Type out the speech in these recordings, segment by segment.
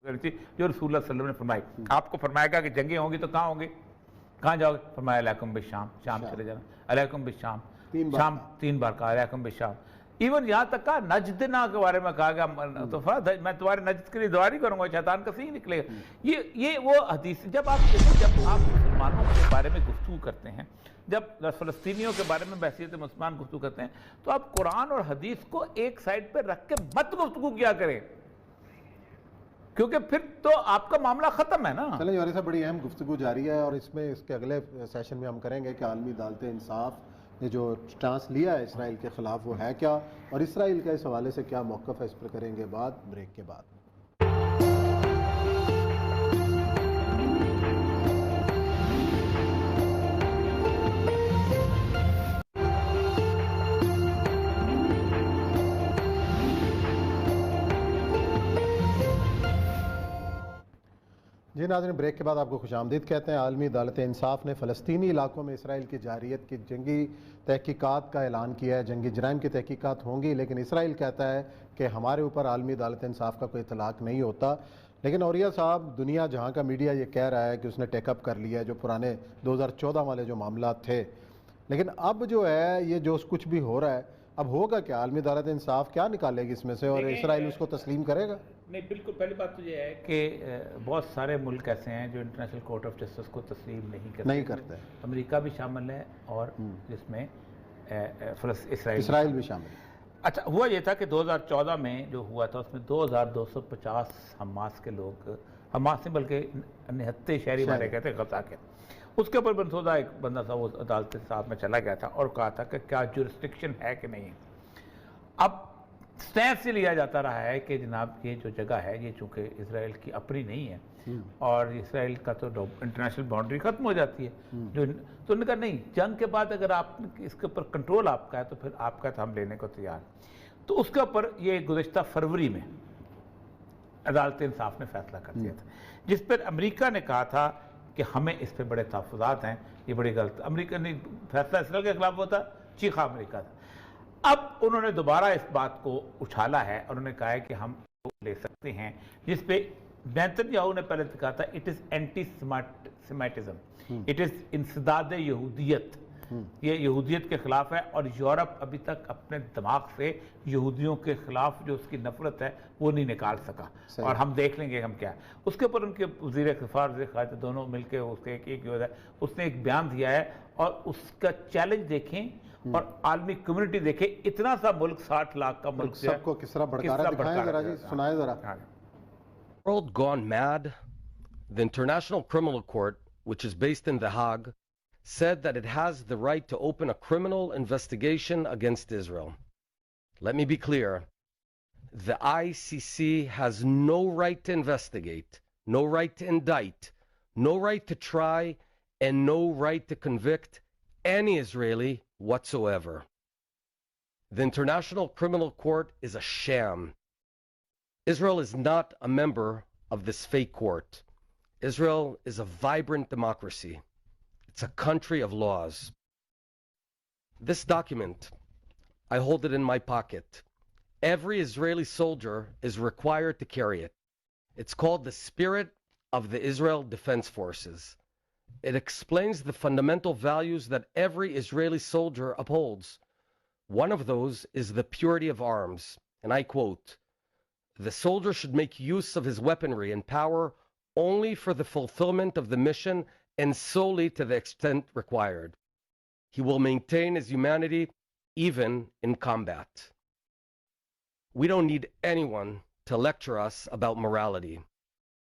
جو رسول اللہ صلی اللہ علیہ وسلم نے فرمائی. آپ کو فرمایا گا کہ جنگیں ہوں گی تو کہاں ہوں گے, کہاں جاؤ گے؟ فرمایا علیکم بالشام, شام چلے جانا, علیکم بالشام, شام 3 بار کہا علیکم بالشام. ایون یہاں تک کہا نجدنا کے بارے میں کہا گیا تو میں تمہارے نجد کے لیے دعا نہیں کروں گا, شیطان کا صحیح نکلے گا. یہ وہ حدیث. جب آپ مسلمانوں کے بارے میں گفتگو کرتے ہیں, جب فلسطینیوں کے بارے میں بحثیت مسلمان گفتگو کرتے ہیں, تو آپ قرآن اور حدیث کو ایک سائڈ پہ رکھ کے مت گفتگو کیا کریں, کیونکہ پھر تو آپ کا معاملہ ختم ہے نا. چلیں جوہری صاحب, بڑی اہم گفتگو جاری ہے, اور اس میں اس کے اگلے سیشن میں ہم کریں گے کہ عالمی عدالت انصاف نے جو سٹانس لیا ہے اسرائیل کے خلاف وہ ہے کیا, اور اسرائیل کا اس حوالے سے کیا موقف ہے, اس پر کریں گے بریک کے بعد. جی ناظرین, بریک کے بعد آپ کو خوش آمدید کہتے ہیں. عالمی عدالت انصاف نے فلسطینی علاقوں میں اسرائیل کی جارحیت کی جنگی تحقیقات کا اعلان کیا ہے. جنگی جرائم کی تحقیقات ہوں گی, لیکن اسرائیل کہتا ہے کہ ہمارے اوپر عالمی عدالت انصاف کا کوئی اطلاق نہیں ہوتا. لیکن اوریہ صاحب, دنیا جہاں کا میڈیا یہ کہہ رہا ہے کہ اس نے ٹیک اپ کر لیا ہے جو پرانے 2014 والے جو معاملات تھے, لیکن اب جو ہے یہ جو کچھ بھی ہو رہا ہے, اب ہوگا کیا؟ عالمی عدالت انصاف کیا نکالے گی اس میں سے, اور اسرائیل اس کو تسلیم کرے گا؟ نہیں, بالکل. پہلی بات تو یہ ہے کہ بہت سارے ملک ایسے ہیں جو انٹرنیشنل کورٹ آف جسٹس کو تسلیم نہیں کرتے. امریکہ بھی شامل ہے, اور جس میں اسرائیل بھی شامل ہے. اچھا, ہوا یہ تھا کہ 2014 میں جو ہوا تھا اس میں 2250 حماس کے لوگ, حماس نہیں بلکہ 69 شہری مارے گئے تھے غزہ کے. اس کے اوپر بنسودہ ایک بندہ تھا, وہ عدالت صاحب میں چلا گیا تھا اور کہا تھا کہ کیا جورسڈکشن ہے کہ نہیں. اب سٹینس سے لیا جاتا رہا ہے کہ جناب یہ جو جگہ ہے یہ چونکہ اسرائیل کی اپنی نہیں ہے, اور اسرائیل کا تو انٹرنیشنل باؤنڈری ختم ہو جاتی ہے. تو انہوں نے کہا نہیں, جنگ کے بعد اگر آپ اس کے اوپر کنٹرول آپ کا ہے تو پھر آپ کا تو ہم لینے کو تیار. تو اس کے اوپر یہ گزشتہ فروری میں عدالت انصاف نے فیصلہ کر دیا تھا, جس پر امریکہ نے کہا تھا کہ ہمیں اس پہ بڑے تحفظات ہیں, یہ بڑی غلط. امریکہ نے فیصلہ اسرائیل کے خلاف ہوتا, چیخا امریکہ تھا. اب انہوں نے دوبارہ اس بات کو اچھالا ہے, اور انہوں نے کہا ہے کہ ہم لے سکتے ہیں, جس پہ نیتن یاہو نے پہلے کہا تھا it is antisemitism, it is انسداد یہودیت, یہ یہودیت کے خلاف ہے. اور یورپ ابھی تک اپنے دماغ سے یہودیوں کے خلاف جو اس کی نفرت ہے وہ نہیں نکال سکا, اور ہم دیکھ لیں گے ہم کیا. اس کے اوپر ان کے وزیر دفاع وزیر خارجہ دونوں مل کے اس نے ایک بیان دیا ہے, اور اس کا چیلنج دیکھیں اور عالمی کمیونٹی دیکھے. اتنا سا ملک 60 لاکھ کا ملک سب کو کس طرح بھڑکا رہا ہے, دکھائیں ذرا جی, سنائیں ذرا. World gone mad. The International Criminal Court, which is based in The Hague, said that it has the right to open a criminal investigation against Israel. Let me be clear. The ICC has no right to investigate, no right to indict, no right to try, and no right to convict any Israeli whatsoever. The International Criminal Court is a sham. Israel is not a member of this fake court. Israel is a vibrant democracy. It's a country of laws. This document, I hold it in my pocket. Every Israeli soldier is required to carry it. It's called the Spirit of the Israel Defense Forces. It explains the fundamental values that every Israeli soldier upholds. One of those is the purity of arms, and I quote, "The soldier should make use of his weaponry and power only for the fulfillment of the mission and solely to the extent required. He will maintain his humanity even in combat." We don't need anyone to lecture us about morality.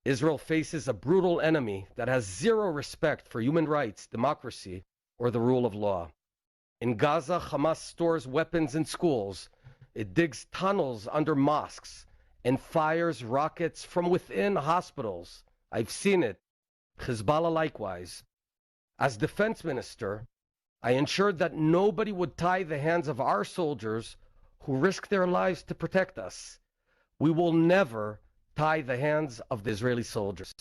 Israel faces a brutal enemy that has zero respect for human rights, democracy, or the rule of law. In Gaza, Hamas stores weapons in schools. It digs tunnels under mosques and fires rockets from within hospitals. I've seen it. Hezbollah likewise. As defense minister, I ensured that nobody would tie the hands of our soldiers who risk their lives to protect us. We will never tie the hands of the Israeli soldiers.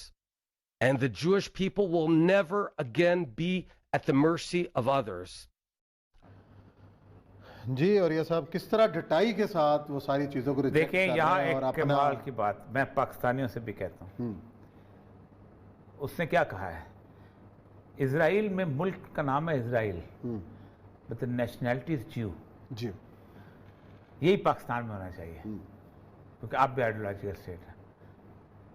And the Jewish people will never again be at the mercy of others. جی اور یہ صاحب کس طرح ڈٹائی کے ساتھ وہ ساری چیزوں کو ریجیکٹ دیکھیں یہاں ایک کمال کی بات میں پاکستانیوں سے بھی کہتا ہوں، اس نے کیا کہا ہے، اسرائیل میں ملک کا نام ہے اسرائیل but the nationality is Jew. جی یہی پاکستان میں ہونا چاہیے کیونکہ آپ بھی آئیڈیولوجیکل اسٹیٹ ہیں،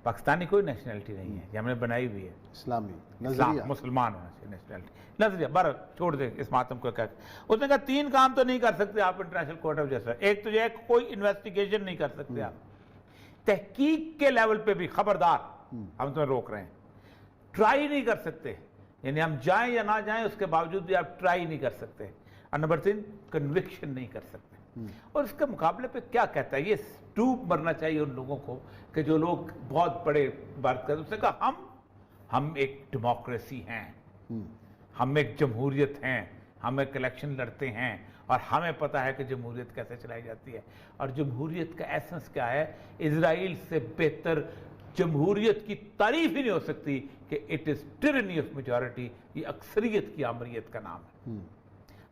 پاکستانی کوئی نیشنلٹی نہیں ہے، یہ ہم نے بنائی ہوئی ہے، اسلامی اسلام نظریہ مسلمان ہونا چاہیے نیشنلٹی، نظریہ بر چھوڑ دیں اس ماتم کو کہا اس نے کہا 3 کام تو نہیں کر سکتے آپ انٹرنیشنل کورٹ آف جسٹس، ایک تو یہ ہے کہ کوئی انویسٹیگیشن نہیں کر سکتے آپ، تحقیق کے لیول پہ بھی خبردار ہم تمہیں روک رہے ہیں، ٹرائی نہیں کر سکتے، یعنی ہم جائیں یا نہ جائیں اس کے باوجود بھی آپ ٹرائی نہیں کر سکتے، اور نمبر 3 کنوکشن نہیں کر سکتے، اور اس کے مقابلے پہ کیا کہتا ہے، یہ ڈوب مرنا چاہیے ان لوگوں کو کہ جو لوگ بہت بڑے بات کرتے ہیں، اس نے کہا ہم ایک ڈیموکریسی ہیں، ہم ایک جمہوریت ہیں، ہم ایک الیکشن لڑتے ہیں اور ہمیں پتہ ہے کہ جمہوریت کیسے چلائی جاتی ہے، اور جمہوریت کا ایسنس کیا ہے، اسرائیل سے بہتر جمہوریت کی تعریف ہی نہیں ہو سکتی کہ اٹ از ٹرنی آف میجورٹی، یہ اکثریت کی آمریت کا نام ہے۔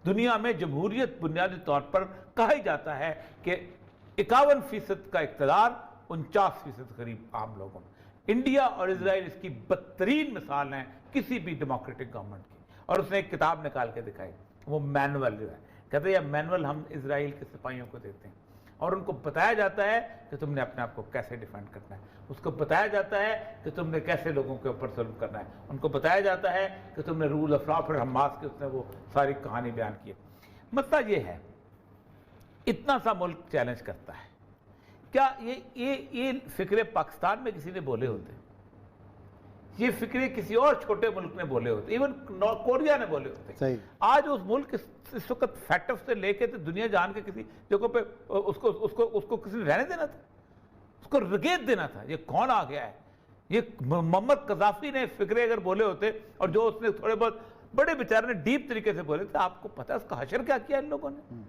دنیا میں جمہوریت بنیادی طور پر کہا ہی جاتا ہے کہ 51% کا اقتدار 49% قریب عام لوگوں میں، انڈیا اور اسرائیل اس کی بدترین مثال ہیں کسی بھی ڈیموکریٹک گورنمنٹ کی، اور اس نے ایک کتاب نکال کے دکھائی، وہ مینول جو ہے، کہتے ہیں یہ مینول ہم اسرائیل کے سپاہیوں کو دیتے ہیں اور ان کو بتایا جاتا ہے کہ تم نے اپنے آپ کو کیسے ڈیفینڈ کرنا ہے، اس کو بتایا جاتا ہے کہ تم نے کیسے لوگوں کے اوپر ظلم کرنا ہے، ان کو بتایا جاتا ہے کہ تم نے رول آف لا، پھر حماس کے اس نے وہ ساری کہانی بیان کی ہے۔ مسئلہ یہ ہے، اتنا سا ملک چیلنج کرتا ہے، کیا یہ فکرے پاکستان میں کسی نے بولے ہوتے، یہ فکرے کسی اور چھوٹے ملک نے بولے ہوتے، ایون کوریا نے بولے ہوتے، آج اس ملک اس وقت فیٹف سے لے کے دنیا جان کے کسی جگہ پہ اس کو کسی نے رہنے دینا تھا، اس کو رگیت دینا تھا، یہ کون آ گیا ہے، یہ محمد قذافی نے فکرے اگر بولے ہوتے اور جو اس نے تھوڑے بہت بڑے بیچارے نے ڈیپ طریقے سے بولے تھے، آپ کو پتہ ہے اس کا حشر کیا کیا ان لوگوں نے،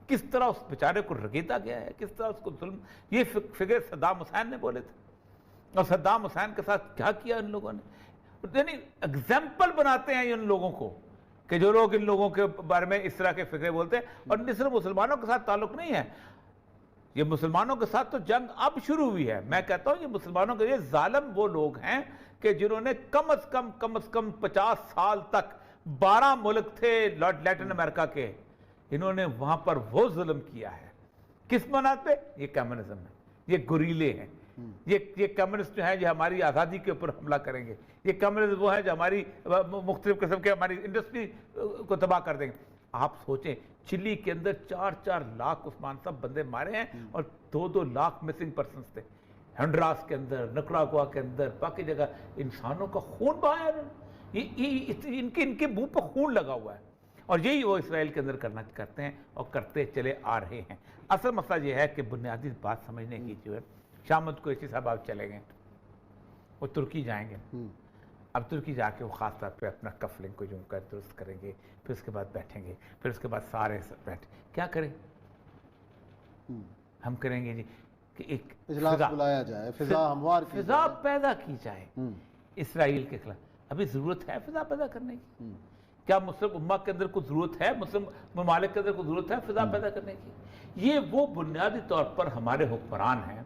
کس طرح اس بیچارے کو رگیتا گیا ہے، کس طرح اس کو ظلم، یہ فکرے صدام حسین نے بولے تھے اور صدام حسین کے ساتھ کیا کیا ان لوگوں نے، یعنی اگزامپل بناتے ہیں ان لوگوں کو کہ جو لوگ ان لوگوں کے بارے میں اس طرح کے فکرے بولتے ہیں، اور صرف مسلمانوں کے ساتھ تعلق نہیں ہے، یہ مسلمانوں کے ساتھ تو جنگ اب شروع ہوئی ہے، میں کہتا ہوں یہ مسلمانوں کے لیے ظالم وہ لوگ ہیں کہ جنہوں نے کم از کم 50 سال تک 12 ملک تھے لیٹن امریکہ کے، انہوں نے وہاں پر وہ ظلم کیا ہے، کس بنیاد پہ؟ یہ کمیونزم ہے، یہ گوریلے ہیں، یہ کمیونسٹ جو ہیں جو ہماری آزادی کے اوپر حملہ کریں گے، یہ کمیونسٹ وہ ہیں جو ہماری مختلف قسم کے ہماری انڈسٹری کو تباہ کر دیں گے۔ آپ سوچیں چلی کے اندر 4 لاکھ عثمان صاحب بندے مارے ہیں اور 2 لاکھ مسنگ پرسنز تھے، ہنڈراس کے اندر، نکراگوا کے اندر، باقی جگہ انسانوں کا خون بہایا انہوں نے، ان کے منہ پہ خون لگا ہوا ہے، اور یہی وہ اسرائیل کے اندر کرتے ہیں اور کرتے چلے آ رہے ہیں۔ اصل مسئلہ یہ ہے کہ بنیادی بات سمجھنے کی جو ہے، شامت کو اسی صاحب آپ چلے گئے، وہ ترکی جائیں گے، اب ترکی جا کے وہ خاص طور پہ اپنا کفلنگ کو یوں کر درست کریں گے، پھر اس کے بعد بیٹھیں گے، پھر اس کے بعد سارے بیٹھیں، کیا کریں ہم کریں گے جی کہ ایک اجلاس بلایا جائے، فضا ہموار کی فضا پیدا کی جائے اسرائیل کے خلاف۔ ابھی ضرورت ہے فضا پیدا کرنے کی؟ کیا مسلم امہ کے اندر کوئی ضرورت ہے، مسلم ممالک کے اندر کوئی ضرورت ہے فضا پیدا کرنے کی؟ یہ وہ بنیادی طور پر ہمارے حکمران ہیں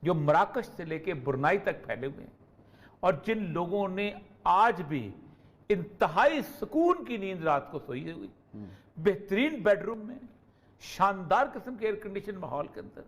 جو مراکش سے لے کے برنائی تک پھیلے ہوئے ہیں، اور جن لوگوں نے آج بھی انتہائی سکون کی نیند رات کو سوئی ہوئی، بہترین بیڈ روم میں، شاندار قسم کے ایئر کنڈیشن ماحول کے اندر،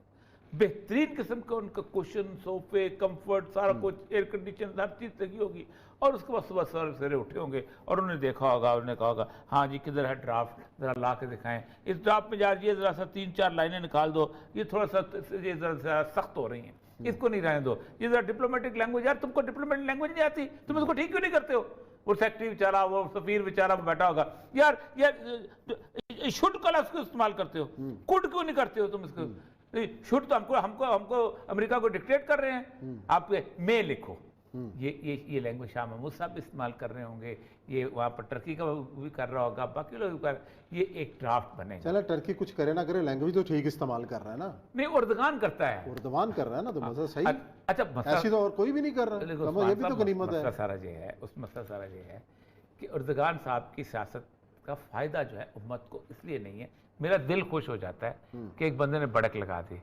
بہترین قسم کا ان کا کوشن، صوفے، کمفرٹ، سارا کچھ ایئر کنڈیشن ہر چیز لگی ہوگی، اور اس کے بعد صبح سویرے اٹھے ہوں گے اور انہوں نے دیکھا ہوگا، انہوں نے کہا ہوگا ہاں جی کدھر ہے ڈرافٹ، ذرا لا کے دکھائیں، اس ڈرافٹ میں یہ ذرا سا 3-4 لائنیں نکال دو، یہ تھوڑا سا یہ ذرا سخت ہو رہی ہیں، اس کو نہیں رہنے دو، یہ ذرا ڈپلومیٹک لینگویج، یار تم کو ڈپلومیٹک لینگویج نہیں آتی، تم اس کو ٹھیک کیوں نہیں کرتے ہو؟ وہ سیکٹری بیچارہ، وہ سفیر بیچارہ بیٹھا ہوگا، یار شڈ کا لفظ کیوں استعمال کرتے ہو، کڈ کیوں نہیں کرتے ہو تم اس کو؟ شڈ تو ہم کو امریکہ کو ڈکٹیٹ کر رہے ہیں، آپ میں لکھو، یہ لینگویج شاہ محمود صاحب بھی استعمال کر رہے ہوں گے، یہ وہاں پر ٹرکی کا بھی کر رہا ہوگا، باقی لوگ بھی کر رہے ہیں، یہ ایک ڈرافٹ بنے گا۔ چلے ٹرکی کچھ کرے نہ کرے، لینگویج تو ٹھیک استعمال کر رہا ہے نا، نہیں اردگان کرتا ہے، اردوان کر رہا ہے نا، تو مسئلہ صحیح، اچھا ایسی تو اور کوئی بھی نہیں کر رہا، یہ بھی تو غنیمت ہے۔ مسئلہ سارا یہ ہے کہ اردگان صاحب کی سیاست کا فائدہ جو ہے امت کو اس لیے نہیں ہے. میرا دل خوش ہو جاتا ہے کہ ایک بندے نے بڑک لگا دی,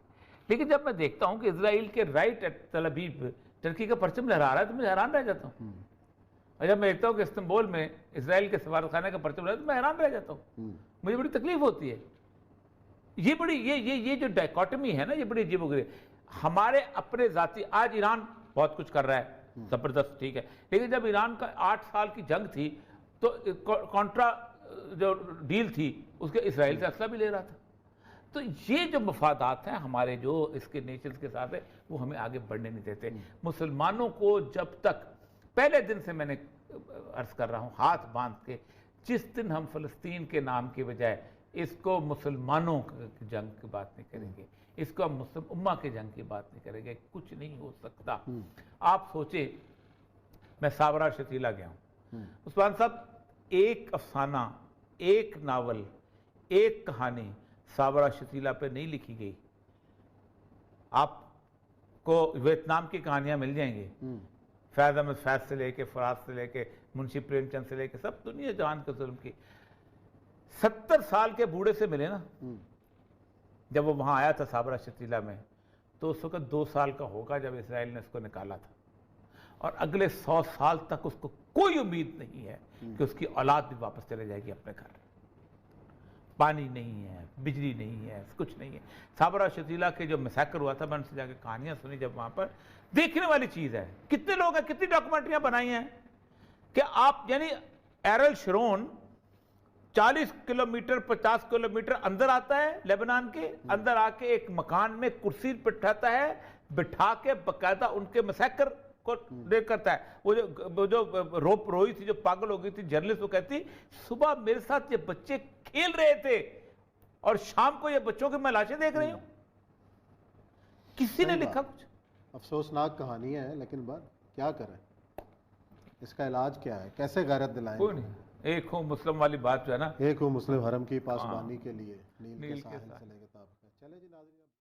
لیکن جب میں دیکھتا ہوں کہ اسرائیل کے رائٹ تل ابیب ترکی کا پرچم لہرا رہا ہے تو میں حیران رہ جاتا ہوں. اور جب میں دیکھتا ہوں کہ استنبول میں اسرائیل کے سفارت خانے کا پرچم لہرا ہے تو میں حیران رہ جاتا ہوں. مجھے بڑی تکلیف ہوتی ہے. یہ جو ڈائیکاٹمی ہے نا, یہ بڑی عجیب و غریب. ہمارے اپنے ذاتی, آج ایران بہت کچھ کر رہا ہے, زبردست, ٹھیک ہے, لیکن جب ایران کا 8 سال کی جنگ تھی تو کانٹرا جو ڈیل تھی اس کے اسرائیل سے اسلحہ بھی لے رہا تھا. تو یہ جو مفادات ہیں ہمارے جو اس کے نیشنز کے ساتھ ہے وہ ہمیں آگے بڑھنے نہیں دیتے. مسلمانوں کو جب تک, پہلے دن سے میں نے عرض کر رہا ہوں ہاتھ باندھ کے, جس دن ہم فلسطین کے نام کی بجائے اس کو مسلمانوں کی جنگ کی بات نہیں کریں گے, اس کو ہم مسلم امہ کی جنگ کی بات نہیں کریں گے, کچھ نہیں ہو سکتا. آپ سوچیں, میں سابرا شتیلا گیا ہوں, عثمان صاحب, ایک افسانہ, ایک ناول, ایک کہانی سابرا شتیلا پہ نہیں لکھی گئی. آپ کو ویتنام کی کہانیاں مل جائیں گی, فیض احمد فیض سے لے کے, فرات سے لے کے, منشی پریم چند سے لے کے, سب دنیا جہان کے ظلم کی. 70 سال کے بوڑھے سے ملے نا جب وہ وہاں آیا تھا سابرا شتیلا میں, تو اس وقت 2 سال کا ہوگا جب اسرائیل نے اس کو نکالا تھا, اور اگلے 100 سال تک اس کو کوئی امید نہیں ہے کہ اس کی اولاد بھی واپس چلے جائے گی اپنے گھر. پانی نہیں ہے, بجلی نہیں ہے, کچھ نہیں ہے. سابرا شتیلا کے جو میسیکر ہوا تھا, میں ان سے جا کے کہانیاں سنی جب وہاں پر, دیکھنے والی چیز ہے. کتنے لوگ ہیں, کتنی ڈاکومنٹریاں بنائی ہیں کہ آپ, یعنی ایرل شرون 40 کلومیٹر 50 کلومیٹر اندر آتا ہے, لیبنان کے اندر آ کے ایک مکان میں کرسی بٹھاتا ہے, بٹھا کے باقاعدہ ان کے میسیکر کو دیکھ کرتا ہے. وہ جو روپ روئی تھی, جو پاگل ہو گئی تھی جرنلسٹ, وہ کہتی صبح میرے ساتھ یہ بچے کھیل رہے تھے اور شام کو یہ بچوں کی میں لاشیں دیکھ رہی ہوں. کسی نے لکھا کچھ؟ افسوسناک کہانی ہے, لیکن بات کیا کریں, اس کا علاج کیا ہے, کیسے غیرت دلائیں؟ کوئی نہیں. ایک ہوں مسلم والی بات جو ہے نا, ایک ہوں مسلم حرم کی پاسبانی کے لیے نیل کے ساحل سے لے کے تاب. چلے جی ناظرین.